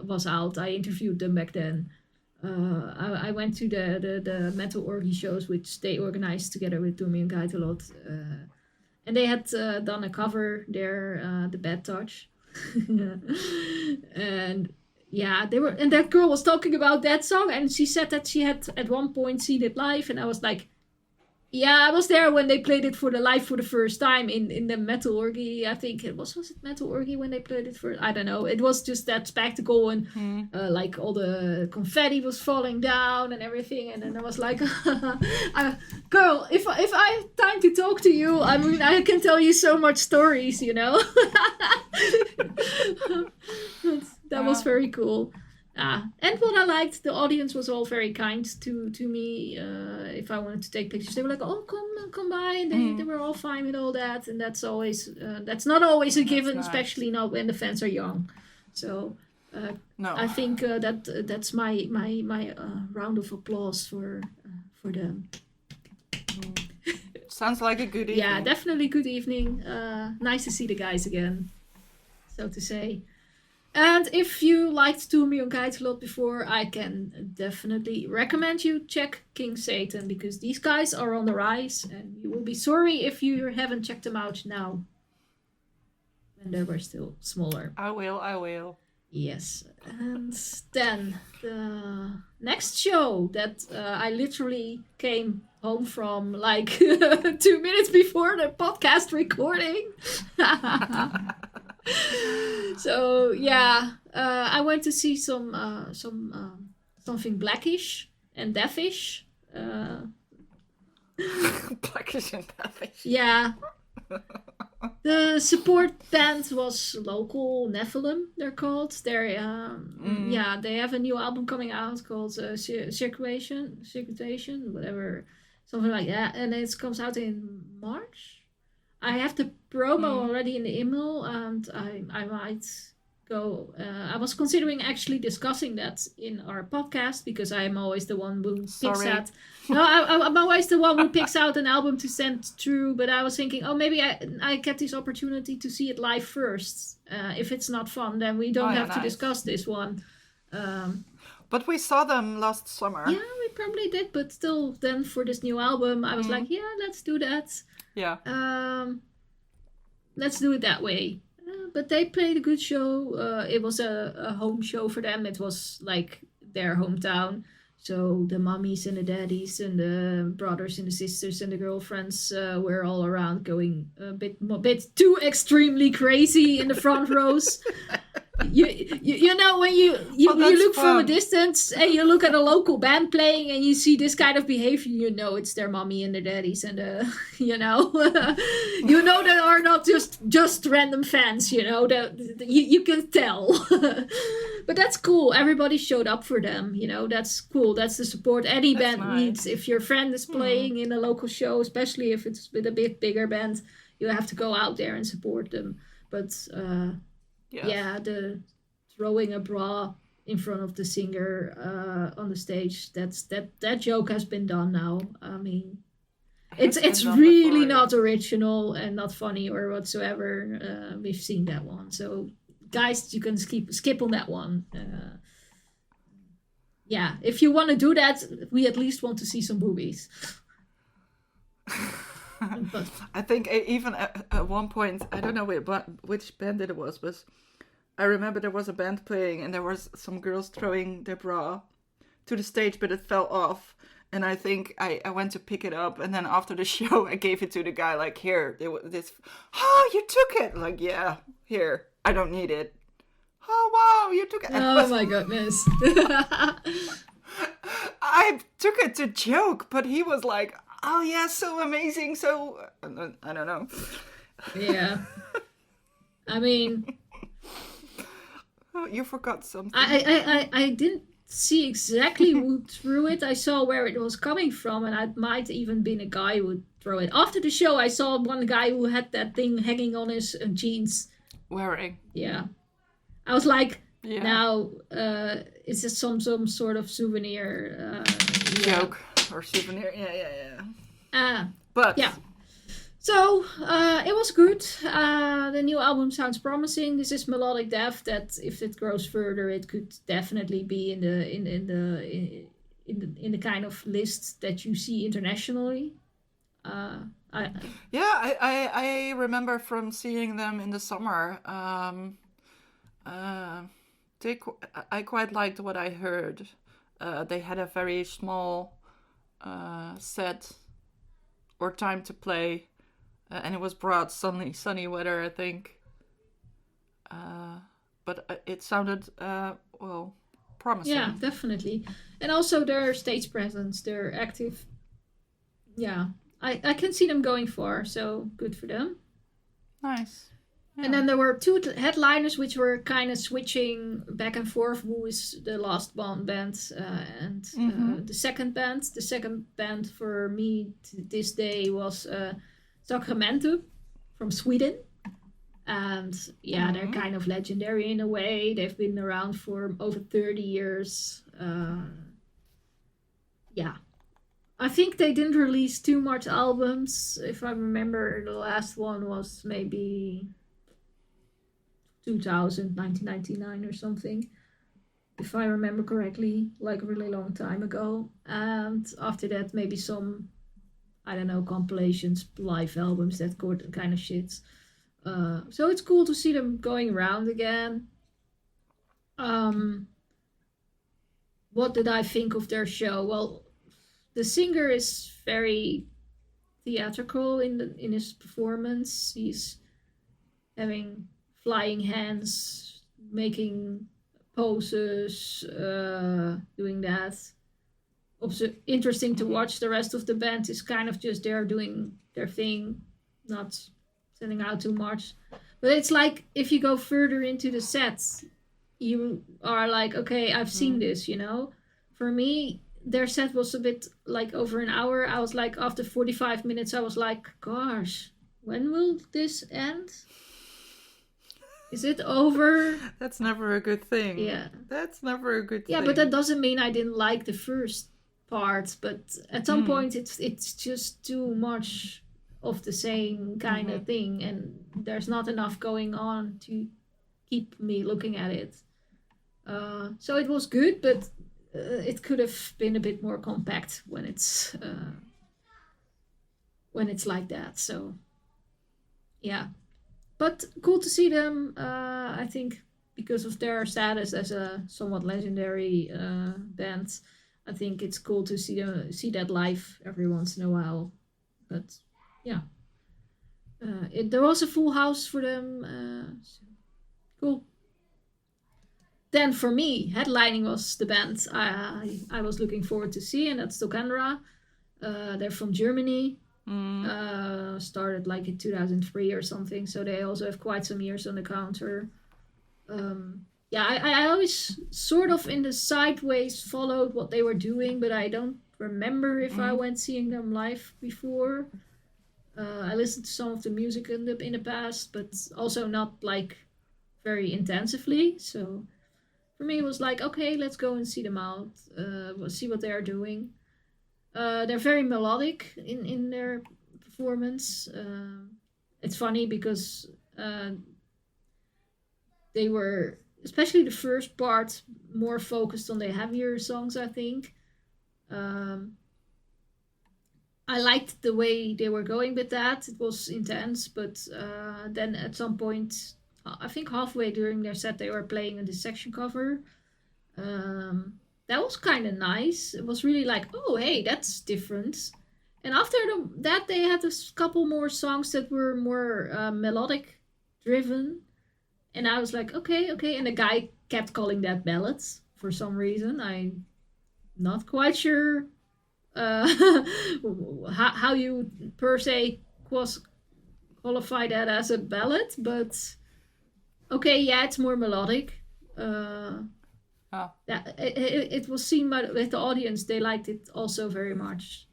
S1: was out. I interviewed them back then. I went to the metal orgy shows, which they organized together with Turmion and Kätilöt. And they had done a cover there, The Bad Touch. And that girl was talking about that song, and she said that she had at one point seen it live, and I was like, I was there when they played it for the first time in the Metal Orgy. I think it was it Metal Orgy when they played it first? I don't know. It was just that spectacle, and all the confetti was falling down and everything. And then I was like, girl, if I have time to talk to you, I mean, I can tell you so much stories, you know. That was very cool. And what I liked, the audience was all very kind to me. If I wanted to take pictures, they were like, "Oh, come by," and they were all fine with all that. And that's always that's not always a given, nice. Especially not when the fans are young. So no. I think that's my round of applause for them.
S2: Sounds like a good evening.
S1: Yeah, definitely good evening. Nice to see the guys again, so to say. And if you liked Turmion and Kätilöt before, I can definitely recommend you check King Satan, because these guys are on the rise, and you will be sorry if you haven't checked them out now, when they were still smaller.
S2: I will.
S1: Yes. And then the next show that I literally came home from 2 minutes before the podcast recording. So I went to see something blackish and deathish.
S2: Blackish and deathish.
S1: Yeah. The support band was local Nephylim. They're called. They have a new album coming out called Circulation, whatever, something like that, and it comes out in March. I have the promo already in the email, and I might go. I was considering actually discussing that in our podcast, because I'm always the one who picks out. No, I'm always the one who picks out an album to send through. But I was thinking, maybe I get this opportunity to see it live first. If it's not fun, then we don't have to discuss this one.
S2: But we saw them last summer.
S1: Yeah, we probably did. But still, then for this new album, I was like, let's do that. Yeah. Let's do it that way. But they played a good show. It was a home show for them. It was like their hometown. So the mummies and the daddies and the brothers and the sisters and the girlfriends were all around going a bit too extremely crazy in the front rows. You know, when you look from a distance and you look at a local band playing and you see this kind of behavior, you know it's their mommy and their daddies, and you know that are not just random fans. You know that you can tell. But that's cool. Everybody showed up for them. You know, that's cool. That's the support any band needs. If your friend is playing in a local show, especially if it's with a bit bigger band, you have to go out there and support them. But yeah, the throwing a bra in front of the singer on the stage, that joke has been done now. I mean, it's really not original and not funny or whatsoever. We've seen that one. So guys, you can skip on that one. If you want to do that, we at least want to see some boobies. But
S2: I think even at one point, I don't know which band it was, but I remember there was a band playing and there was some girls throwing their bra to the stage, but it fell off. And I think I went to pick it up, and then after the show, I gave it to the guy, like, here, this, oh, you took it. Like, yeah, here, I don't need it. Oh, wow, you took it.
S1: oh my goodness.
S2: I took it to joke, but he was like, oh, yeah, so amazing, so, I don't know.
S1: Yeah. I mean,
S2: oh, you forgot something.
S1: I didn't see exactly who threw it. I saw where it was coming from, and it might even been a guy who would throw it. After the show, I saw one guy who had that thing hanging on his jeans.
S2: Wearing.
S1: Yeah. I was like,
S2: Yeah.
S1: now, is this some sort of souvenir?
S2: Joke or souvenir. Yeah. But
S1: yeah. So, it was good. The new album sounds promising. This is melodic death that, if it grows further, it could definitely be in the kind of list that you see internationally.
S2: I remember from seeing them in the summer. I quite liked what I heard. They had a very small set or time to play. And it was broad, sunny weather, I think. But it sounded, promising.
S1: Yeah, definitely. And also their stage presence, they're active. Yeah, I can see them going far, so good for them.
S2: Nice. Yeah.
S1: And then there were two headliners which were kind of switching back and forth who is the last band and the second band. The second band for me this day was Sacramentum from Sweden. And yeah, they're kind of legendary in a way. They've been around for over 30 years. Yeah. I think they didn't release too much albums. If I remember, the last one was maybe 1999 or something. If I remember correctly, like a really long time ago. And after that, maybe some, I don't know, compilations, live albums, that kind of shit. So it's cool to see them going around again. What did I think of their show? Well, the singer is very theatrical in his performance. He's having flying hands, making poses, doing that. Also interesting to watch. The rest of the band is kind of just there doing their thing, not sending out too much. But it's like, if you go further into the sets, you are like, okay, I've seen this, you know? For me, their set was a bit like over an hour. I was like, after 45 minutes, I was like, gosh, when will this end? Is it over?
S2: That's never a good thing.
S1: Yeah.
S2: That's never a good thing.
S1: Yeah, but that doesn't mean I didn't like the first part. But at some point, it's just too much of the same kind of thing. And there's not enough going on to keep me looking at it. So it was good, but it could have been a bit more compact when it's like that. So, yeah. But cool to see them. I think because of their status as a somewhat legendary band, I think it's cool to see that live every once in a while. But yeah, there was a full house for them. So cool. Then for me, headlining was the band I was looking forward to see, and that's Thulcandra. They're from Germany. Started like in 2003 or something, so they also have quite some years on the counter. I always sort of in the sideways followed what they were doing, but I don't remember if I went seeing them live before. I listened to some of the music in the past, but also not like very intensively. So for me, it was like, okay, let's go and see them out. See what they are doing. They're very melodic in their performance. It's funny because they were, especially the first part, more focused on the heavier songs, I think. I liked the way they were going with that. It was intense, but then at some point, I think halfway during their set, they were playing a dissection cover. That was kind of nice. It was really like, oh, hey, that's different. And after that, they had a couple more songs that were more melodic driven. And I was like, okay. And the guy kept calling that ballads for some reason. I'm not quite sure how you per se qualify that as a ballad, but okay, yeah, it's more melodic. Yeah, it was seen with the audience. They liked it also very much.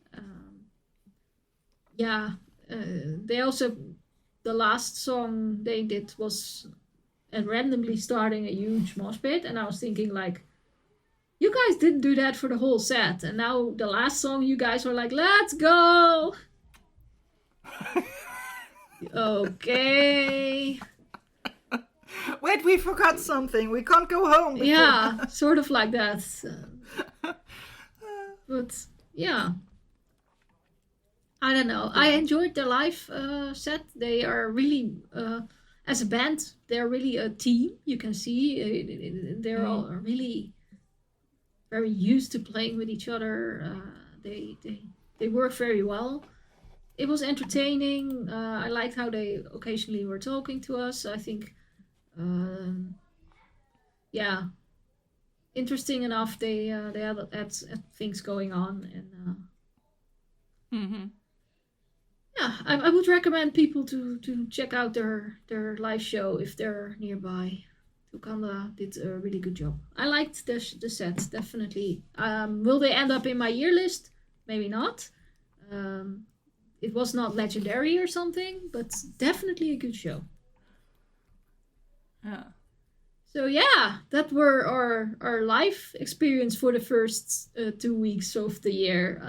S1: Yeah, they also, the last song they did was randomly starting a huge mosh pit, and I was thinking like, you guys didn't do that for the whole set, and now the last song you guys were like, let's go. Okay.
S2: Wait, we forgot something. We can't go home.
S1: Yeah, sort of like that. But yeah, I don't know. I enjoyed the live set. They are really, as a band, they're really a team. You can see they're all really very used to playing with each other. They work very well. It was entertaining. I liked how they occasionally were talking to us. I think, yeah, interesting enough. They had things going on, and yeah, I would recommend people to check out their live show if they're nearby. Thulcandra did a really good job. I liked the set, definitely. Will they end up in my year list? Maybe not. It was not legendary or something, but definitely a good show.
S2: Yeah.
S1: So yeah, that were our live experience for the first 2 weeks of the year.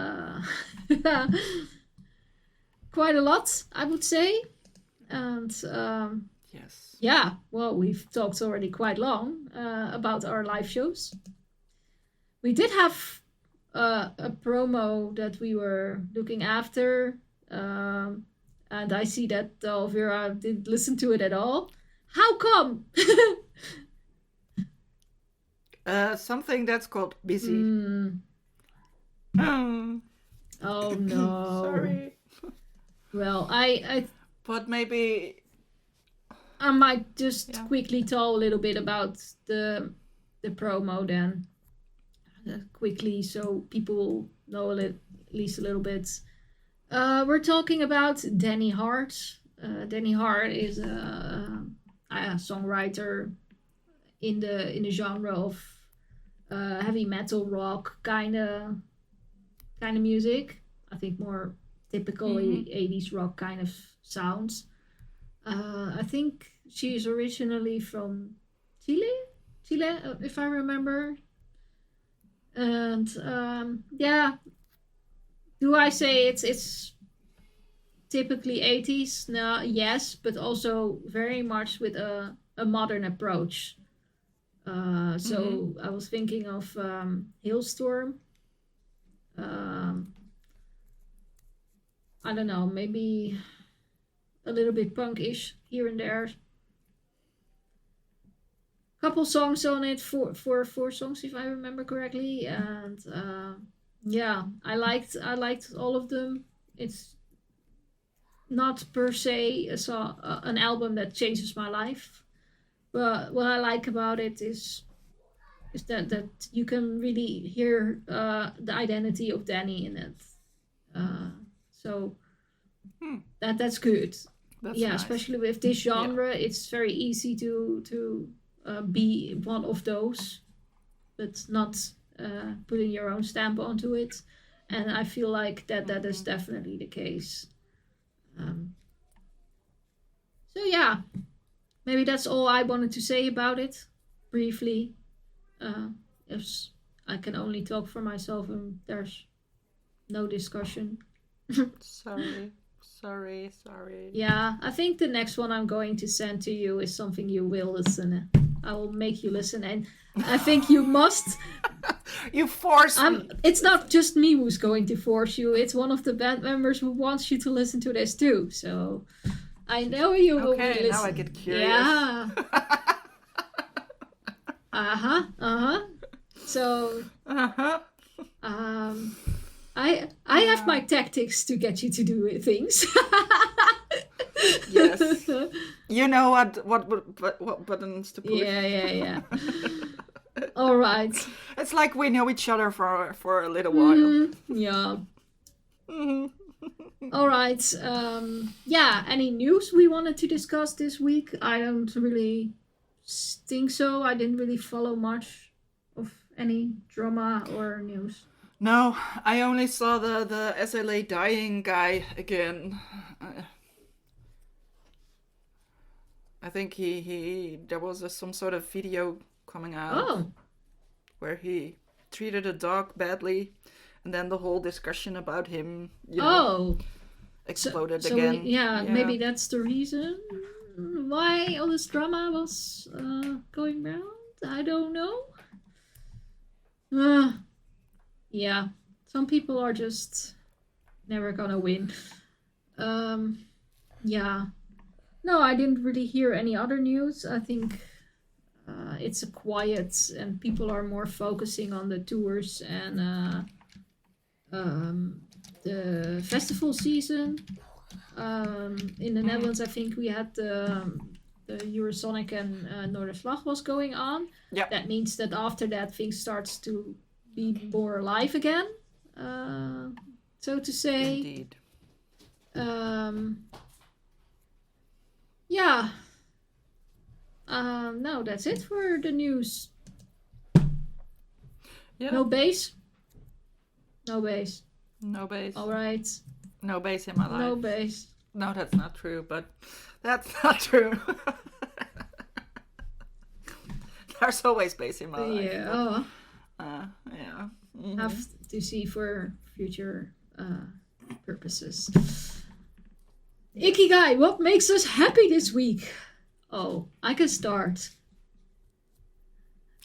S1: Quite a lot, I would say. And
S2: yes.
S1: Yeah, well, we've talked already quite long about our live shows. We did have a promo that we were looking after, and I see that Elvira didn't listen to it at all. How come?
S2: Something that's called busy.
S1: Oh no.
S2: Sorry.
S1: Well, I
S2: But maybe
S1: I might just quickly tell a little bit about the promo then. Quickly, so people know at least a little bit. We're talking about Danny Hart. Danny Hart is a songwriter in the genre of heavy metal rock kind of music. I think more typically 80s rock kind of sounds. I think she's originally from Chile, if I remember. And yeah, do I say it's typically 80s? No, yes, but also very much with a modern approach. So I was thinking of Hailstorm. I don't know, maybe a little bit punkish here and there. Couple songs on it, four songs if I remember correctly, and yeah, I liked all of them. It's not per se an album that changes my life, but what I like about it is that you can really hear the identity of Danny in it. So that's good. That's nice. Especially with this genre, it's very easy to be one of those, but not putting your own stamp onto it. And I feel like that is definitely the case. So yeah, maybe that's all I wanted to say about it, briefly. If I can only talk for myself and there's no discussion.
S2: Sorry.
S1: Yeah, I think the next one I'm going to send to you is something you will listen. I will make you listen, and I think you must.
S2: You forced me.
S1: It's not just me who's going to force you. It's one of the band members who wants you to listen to this too. So I know you will be listening.
S2: Okay, now I get curious.
S1: Yeah. So I have my tactics to get you to do things.
S2: Yes. You know what buttons to push.
S1: Yeah. All right.
S2: It's like we know each other for a little while.
S1: Yeah. All right. Any news we wanted to discuss this week? I don't really think so. I didn't really follow much of any drama or news.
S2: No, I only saw the SLA dying guy again. I think there was some sort of video coming out where he treated a dog badly, and then the whole discussion about him, exploded again.
S1: Maybe that's the reason why all this drama was going around. I don't know. Yeah, some people are just never gonna win. Yeah. No, I didn't really hear any other news. I think it's a quiet, and people are more focusing on the tours and the festival season. In the Netherlands, I think we had the Eurosonic and Noorderslag was going on.
S2: Yep.
S1: That means that after that, things starts to be more alive again, so to say.
S2: Indeed.
S1: Yeah. No, that's it for the news.
S2: Yeah.
S1: No bass? No bass.
S2: No bass.
S1: All right.
S2: No bass in my life.
S1: No bass.
S2: No, that's not true, but that's not true. There's always bass in my life.
S1: Yeah.
S2: Yeah. Mm-hmm.
S1: Have to see for future purposes. Ikigai, what makes us happy this week? Oh, I can start.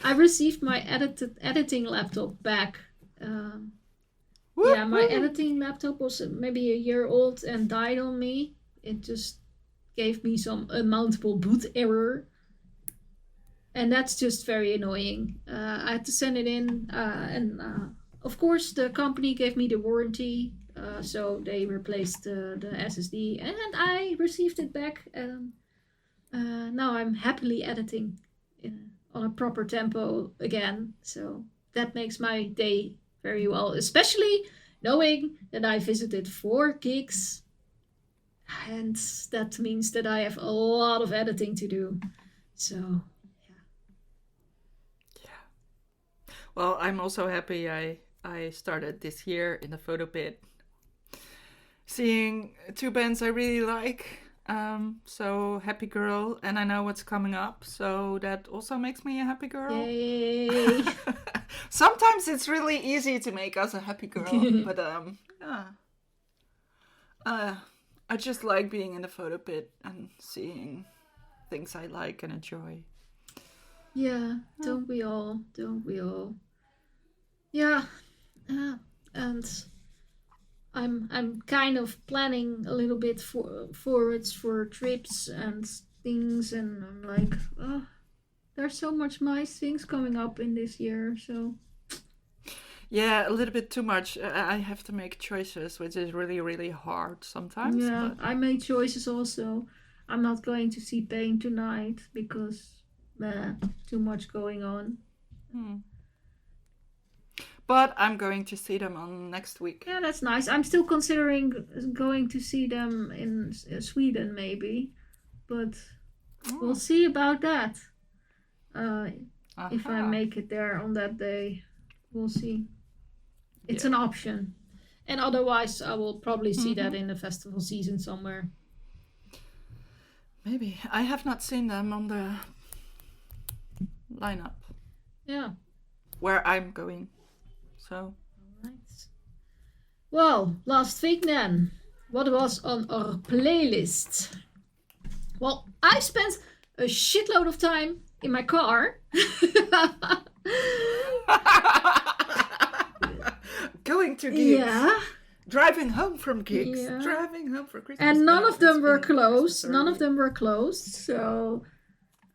S1: I received my editing laptop back. My editing laptop was maybe a year old and died on me. It just gave me some unmountable boot error. And that's just very annoying. I had to send it in. And of course, the company gave me the warranty. So they replaced the SSD. And I received it back. And now I'm happily editing on a proper tempo again. So that makes my day very well. Especially knowing that I visited 4 gigs. And that means that I have a lot of editing to do. So...
S2: Well, I'm also happy I started this year in the photo pit. Seeing 2 bands I really like. So happy girl, and I know what's coming up, so that also makes me a happy girl.
S1: Yay!
S2: Sometimes it's really easy to make us a happy girl, but I just like being in the photo pit and seeing things I like and enjoy.
S1: Yeah, don't we all? Yeah, and I'm kind of planning a little bit forwards for trips and things, and I'm like, oh, there's so much nice things coming up in this year, so...
S2: Yeah, a little bit too much. I have to make choices, which is really, really hard sometimes.
S1: Yeah,
S2: but...
S1: I made choices also. I'm not going to see Pain tonight because too much going on.
S2: But I'm going to see them on next week.
S1: Yeah, that's nice. I'm still considering going to see them in Sweden, maybe. But we'll see about that. If I make it there on that day, we'll see. It's an option. And otherwise, I will probably see that in the festival season somewhere.
S2: Maybe. I have not seen them on the lineup.
S1: Yeah.
S2: Where I'm going. So.
S1: Alright. Well, last week then. What was on our playlist? Well, I spent a shitload of time in my car.
S2: going to gigs.
S1: Yeah.
S2: Driving home from gigs.
S1: Yeah.
S2: Driving home for Christmas.
S1: And none
S2: Oh,
S1: of them
S2: it's
S1: were
S2: been
S1: closed. None of
S2: unnecessary.
S1: them were closed. So,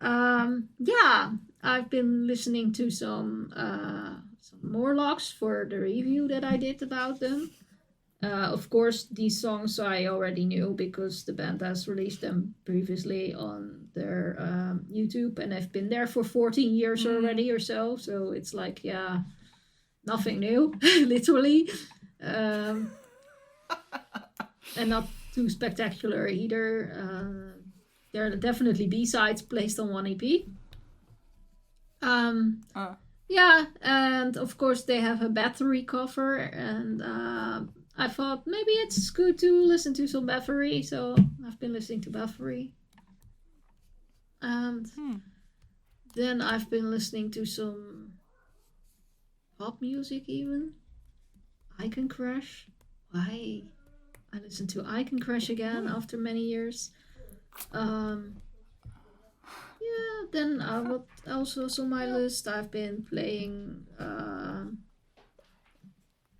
S1: yeah, I've been listening to some Morlocks for the review that I did about them. Of course, these songs I already knew because the band has released them previously on their YouTube, and I've been there for 14 years already or so. So it's like, yeah, nothing new, literally. And not too spectacular either. There are definitely B-sides placed on one EP. Yeah, and of course they have a Battery cover, and I thought maybe it's good to listen to some Battery, so I've been listening to Battery. And then I've been listening to some pop music even. Icon Crash. Why? I listened to Icon Crash again after many years. Yeah, then what else was on my list? I've been playing a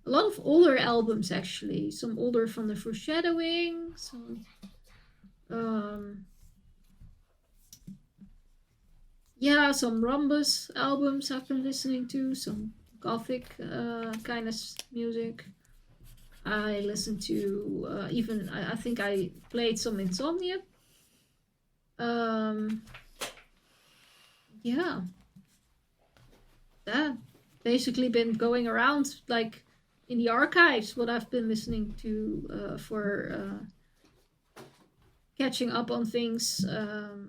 S1: lot of older albums actually. Some older from the Foreshadowing, some yeah, some Rhombus albums I've been listening to, some gothic kind of music. I listened to even I think I played some Insomnium. Yeah, that basically been going around like in the archives what I've been listening to for catching up on things.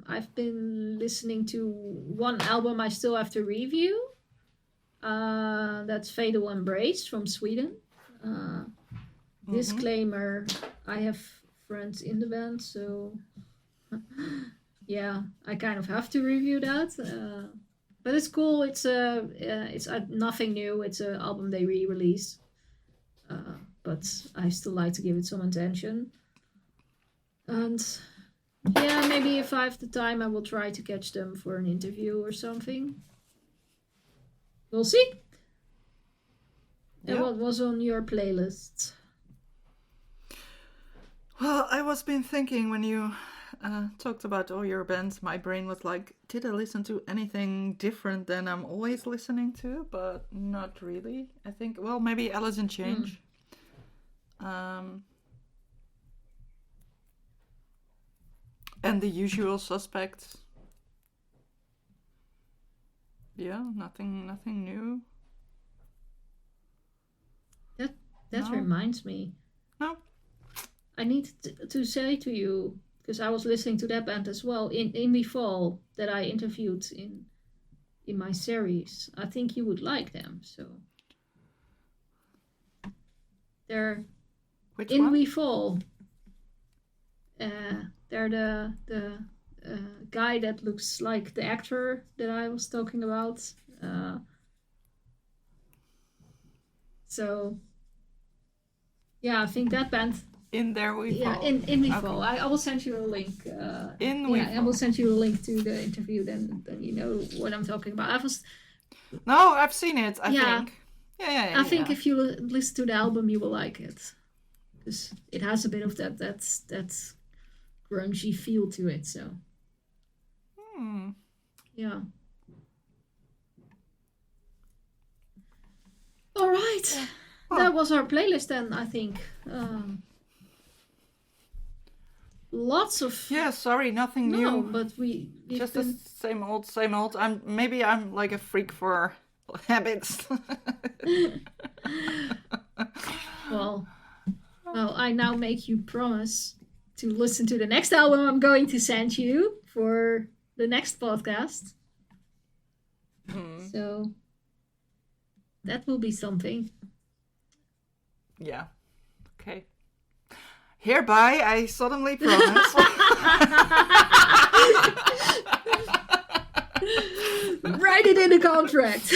S1: I've been listening to one album I still have to review. That's Fatal Embrace from Sweden. Disclaimer, I have friends in the band, so yeah, I kind of have to review that. But it's cool. It's nothing new. It's an album they re-released. But I still like to give it some attention. And yeah, maybe if I have the time, I will try to catch them for an interview or something. We'll see. And what was on your playlist?
S2: Well, I was been thinking when you talked about all your bands, my brain was like, did I listen to anything different than I'm always listening to? But not really. I think, well, maybe Alice in Change. And The Usual Suspects. Yeah, nothing new.
S1: That reminds me.
S2: No.
S1: I need to say to you, because I was listening to that band as well, in We Fall, that I interviewed in my series. I think you would like them. So they're
S2: Which
S1: in
S2: one?
S1: We Fall. They're the guy that looks like the actor that I was talking about. So yeah, I think that band.
S2: In There We Fall.
S1: Yeah, in We Fall. I will send you a link. I will send you a link to the interview. Then you know what I'm talking about.
S2: No, I've seen it. I think. Yeah.
S1: I think if you listen to the album, you will like it, because it has a bit of that grungy feel to it. So. Yeah. All right. Yeah. That was our playlist then, I think. Lots of...
S2: Yeah, sorry, nothing new.
S1: No, but we've
S2: just
S1: been...
S2: the same old. I'm like a freak for habits.
S1: Well, I now make you promise to listen to the next album I'm going to send you for the next podcast. So that will be something.
S2: Yeah. Okay. Hereby, I solemnly promise.
S1: Write it in the contract.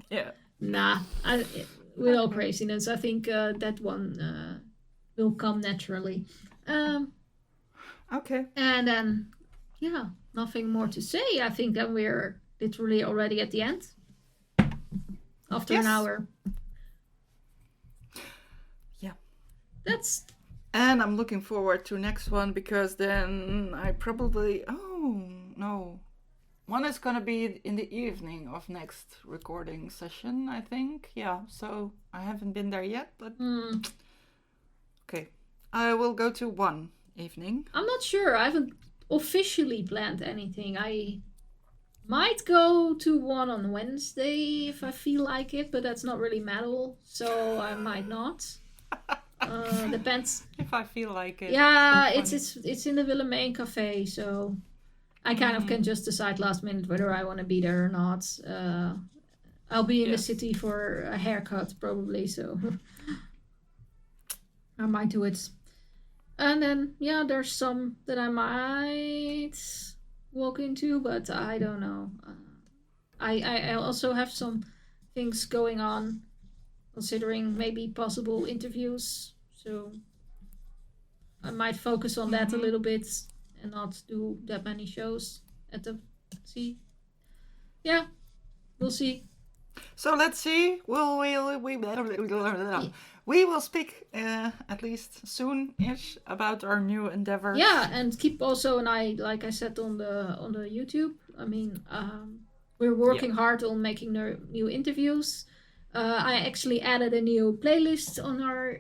S2: Yeah.
S1: Nah, with all craziness, I think that one will come naturally.
S2: Okay.
S1: And then, yeah, nothing more to say. I think that we're literally already at the end. after an hour.
S2: Yeah.
S1: And
S2: I'm looking forward to next one, because then I probably... Oh, no. One is going to be in the evening of next recording session, I think. Yeah, so I haven't been there yet, but... Okay. I will go to one evening.
S1: I'm not sure. I haven't officially planned anything. I might go to one on Wednesday if I feel like it, but that's not really metal, so I might not. Depends.
S2: If I feel like it.
S1: Yeah, it's in the Willemijn Cafe, so I kind of can just decide last minute whether I want to be there or not. I'll be in the city for a haircut probably, so I might do it. And then there's some that I might walk into, but I don't know. I also have some things going on, considering maybe possible interviews, so I might focus on that a little bit and not do that many shows at the sea. Yeah, we'll see.
S2: So let's see. We will speak at least soon-ish about our new endeavors.
S1: Yeah, and keep also an eye, like I said, on the YouTube. I mean, we're working hard on making new interviews. I actually added a new playlist on our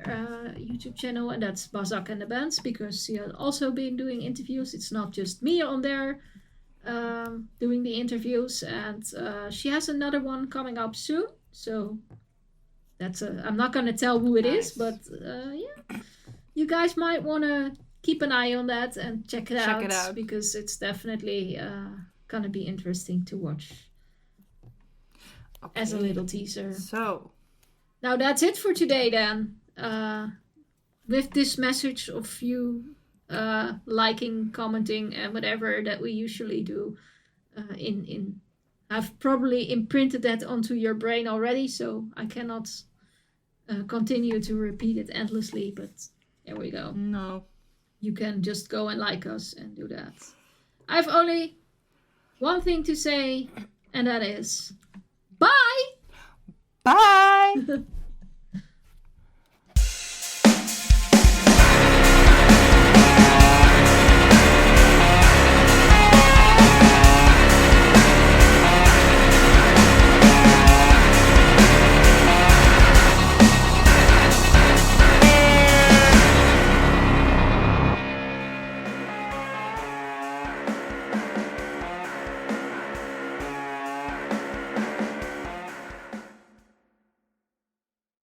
S1: YouTube channel, and that's Bazak and the Bands, because she has also been doing interviews. It's not just me on there doing the interviews, and she has another one coming up soon. So I'm not going to tell who it is, but you guys might want to keep an eye on that and check it out, because it's definitely going to be interesting to watch. Okay. As a little teaser.
S2: So
S1: now that's it for today then. With this message of you liking, commenting, and whatever that we usually do, I've probably imprinted that onto your brain already, so I cannot continue to repeat it endlessly, but there we go.
S2: No.
S1: You can just go and like us and do that. I've only one thing to say, and that is bye!
S2: Bye!